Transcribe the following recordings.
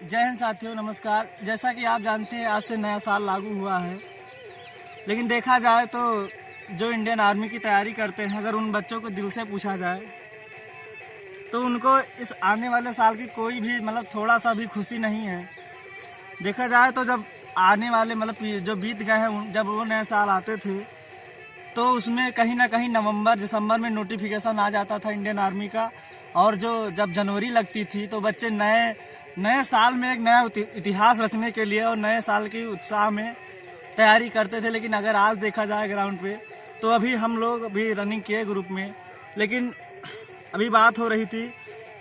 जय हिंद साथियों, नमस्कार। जैसा कि आप जानते हैं, आज से नया साल लागू हुआ है। लेकिन देखा जाए तो जो इंडियन आर्मी की तैयारी करते हैं, अगर उन बच्चों को दिल से पूछा जाए तो उनको इस आने वाले साल की कोई भी थोड़ा सा भी खुशी नहीं है। देखा जाए तो जब आने वाले जो बीत गए हैं, जब वो नए साल आते थे तो उसमें कहीं ना कहीं नवंबर दिसंबर में नोटिफिकेशन आ जाता था इंडियन आर्मी का। और जब जनवरी लगती थी तो बच्चे नए नए साल में एक नया इतिहास रचने के लिए और नए साल की उत्साह में तैयारी करते थे। लेकिन अगर आज देखा जाए ग्राउंड पे तो अभी हम लोग अभी रनिंग किए ग्रुप में, लेकिन अभी बात हो रही थी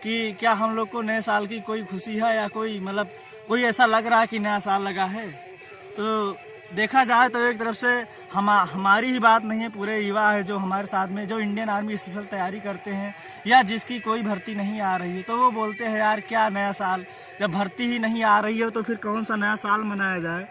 कि क्या हम लोग को नए साल की कोई खुशी है या कोई ऐसा लग रहा है कि नया साल लगा है। तो देखा जाए तो एक तरफ से हमारी ही बात नहीं है, पूरे युवा है जो हमारे साथ में जो इंडियन आर्मी स्पेशल तैयारी करते हैं या जिसकी कोई भर्ती नहीं आ रही है, तो वो बोलते हैं यार क्या नया साल, जब भर्ती ही नहीं आ रही है तो फिर कौन सा नया साल मनाया जाए।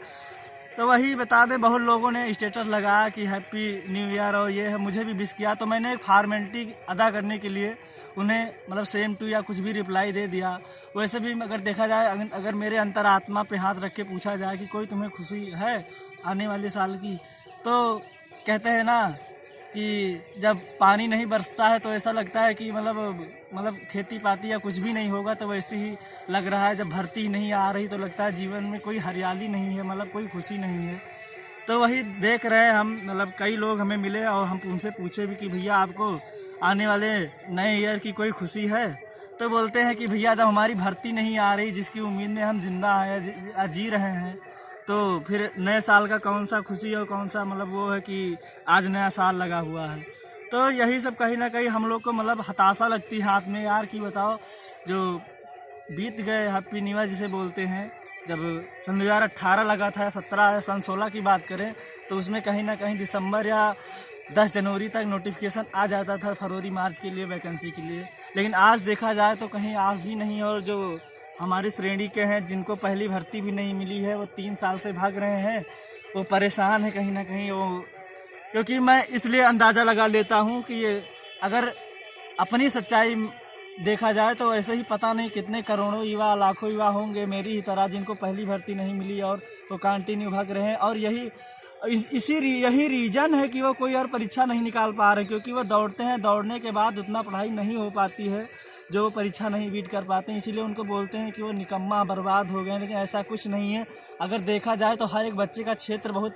तो वही बता दें, बहुत लोगों ने स्टेटस लगाया कि हैप्पी न्यू ईयर और ये है, मुझे भी विश किया। तो मैंने एक फॉर्मेलिटी अदा करने के लिए उन्हें सेम टू या कुछ भी रिप्लाई दे दिया। वैसे भी अगर देखा जाए, अगर मेरे अंतरात्मा पे हाथ रख के पूछा जाए कि कोई तुम्हें खुशी है आने वाले साल की, तो कहते हैं ना कि जब पानी नहीं बरसता है तो ऐसा लगता है कि खेती पाती या कुछ भी नहीं होगा, तो वैसे ही लग रहा है। जब भर्ती नहीं आ रही तो लगता है जीवन में कोई हरियाली नहीं है, कोई खुशी नहीं है। तो वही देख रहे हैं हम, कई लोग हमें मिले और हम उनसे पूछे भी कि भैया आपको आने वाले नए ईयर की कोई खुशी है। तो बोलते हैं कि भैया जब हमारी भर्ती नहीं आ रही, जिसकी उम्मीद में हम जिंदा हैं जी रहे हैं, तो फिर नए साल का कौन सा खुशी और कौन सा वो है कि आज नया साल लगा हुआ है। तो यही सब कहीं ना कहीं हम लोग को हताशा लगती है हाथ में यार, कि बताओ जो बीत गए हैप्पी न्यू ईयर जिसे बोलते हैं, जब सन 2018 लगा था, 17 या सन 16 की बात करें तो उसमें कहीं ना कहीं दिसंबर या 10 जनवरी तक नोटिफिकेशन आ जाता था फरवरी मार्च के लिए वैकेंसी के लिए। लेकिन आज देखा जाए तो कहीं आज भी नहीं। और जो हमारी श्रेणी के हैं जिनको पहली भर्ती भी नहीं मिली है, वो 3 साल से भाग रहे हैं, वो परेशान है कहीं ना कहीं। वो क्योंकि मैं इसलिए अंदाज़ा लगा लेता हूँ कि ये अगर अपनी सच्चाई देखा जाए तो ऐसे ही पता नहीं कितने करोड़ों युवा, लाखों युवा होंगे मेरी ही तरह जिनको पहली भर्ती नहीं मिली और वो कंटिन्यू भाग रहे हैं। और यही रीज़न है कि वो कोई और परीक्षा नहीं निकाल पा रहे, क्योंकि वो दौड़ते हैं, दौड़ने के बाद उतना पढ़ाई नहीं हो पाती है जो वो परीक्षा नहीं बीट कर पाते हैं। इसीलिए उनको बोलते हैं कि वो निकम्मा बर्बाद हो गए। लेकिन ऐसा कुछ नहीं है। अगर देखा जाए तो हर एक बच्चे का क्षेत्र बहुत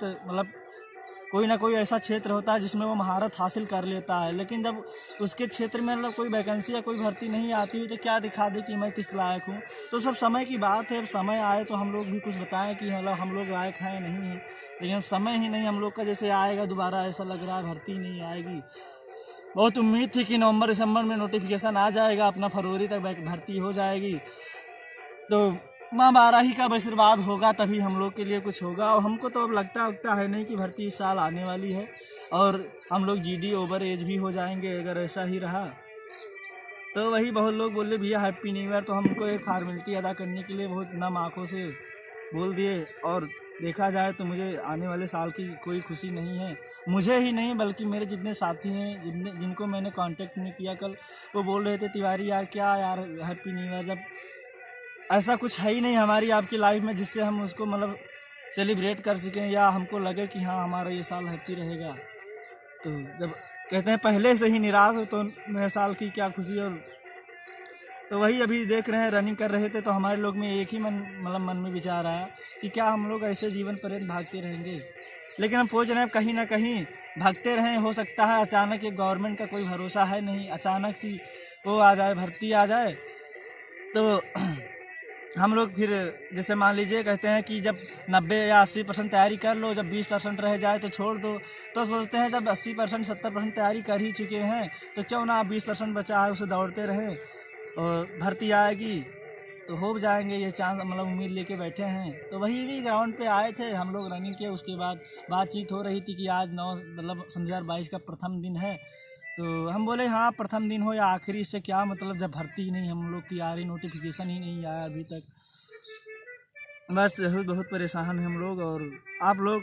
कोई ना कोई ऐसा क्षेत्र होता है जिसमें वो महारत हासिल कर लेता है। लेकिन जब उसके क्षेत्र में कोई वैकेंसी या कोई भर्ती नहीं आती हुई तो क्या दिखा दे कि मैं किस लायक हूँ। तो सब समय की बात है, अब समय आए तो हम लोग भी कुछ बताएं कि हम लोग लायक हैं नहीं है। लेकिन अब समय ही नहीं हम लोग का, जैसे आएगा दोबारा ऐसा लग रहा है भर्ती नहीं आएगी। बहुत उम्मीद थी कि नवंबर दिसंबर में नोटिफिकेशन आ जाएगा, अपना फरवरी तक भर्ती हो जाएगी, तो माँ बाराही का आशीर्वाद होगा तभी हम लोग के लिए कुछ होगा। और हमको तो अब लगता है नहीं कि भर्ती इस साल आने वाली है, और हम लोग जीडी ओवर एज भी हो जाएंगे अगर ऐसा ही रहा। तो वही बहुत लोग बोले भैया हैप्पी न्यू ईयर, तो हमको एक फॉर्मेलिटी अदा करने के लिए बहुत नम आँखों से बोल दिए। और देखा जाए तो मुझे आने वाले साल की कोई खुशी नहीं है, मुझे ही नहीं बल्कि मेरे जितने साथी हैं जिनको मैंने कांटेक्ट में किया कल, वो बोल रहे थे तिवारी यार क्या यार हैप्पी न्यू ईयर, जब ऐसा कुछ है ही नहीं हमारी आपकी लाइफ में जिससे हम उसको सेलिब्रेट कर सकें या हमको लगे कि हाँ हमारा ये साल हैप्पी रहेगा। तो जब कहते हैं पहले से ही निराश हो तो नए साल की क्या खुशी। और तो वही अभी देख रहे हैं, रनिंग कर रहे थे तो हमारे लोग में एक ही मन में विचार आया कि क्या हम लोग ऐसे जीवन पर्यंत भागते रहेंगे। लेकिन हम सोच रहे हैं कहीं ना कहीं भागते रहें, हो सकता है अचानक एक गवर्नमेंट का कोई भरोसा है नहीं, अचानक सी वो आ जाए, भर्ती आ जाए, तो हम लोग फिर जैसे मान लीजिए कहते हैं कि जब 90 या 80% तैयारी कर लो, जब 20% रह जाए तो छोड़ दो। तो सोचते हैं जब 80% 70% तैयारी कर ही चुके हैं तो क्यों ना 20% बचा है उसे दौड़ते रहें, और भर्ती आएगी तो हो जाएंगे ये चांस, उम्मीद लेके बैठे हैं। तो वही भी ग्राउंड पे आए थे हम लोग रनिंग के, उसके बाद बातचीत हो रही थी कि आज 2022 का प्रथम दिन है। तो हम बोले हाँ प्रथम दिन हो या आखिरी, इससे क्या जब भर्ती ही नहीं हम लोग की आ रही, नोटिफिकेशन ही नहीं आया अभी तक। बस बहुत परेशान हैं हम लोग। और आप लोग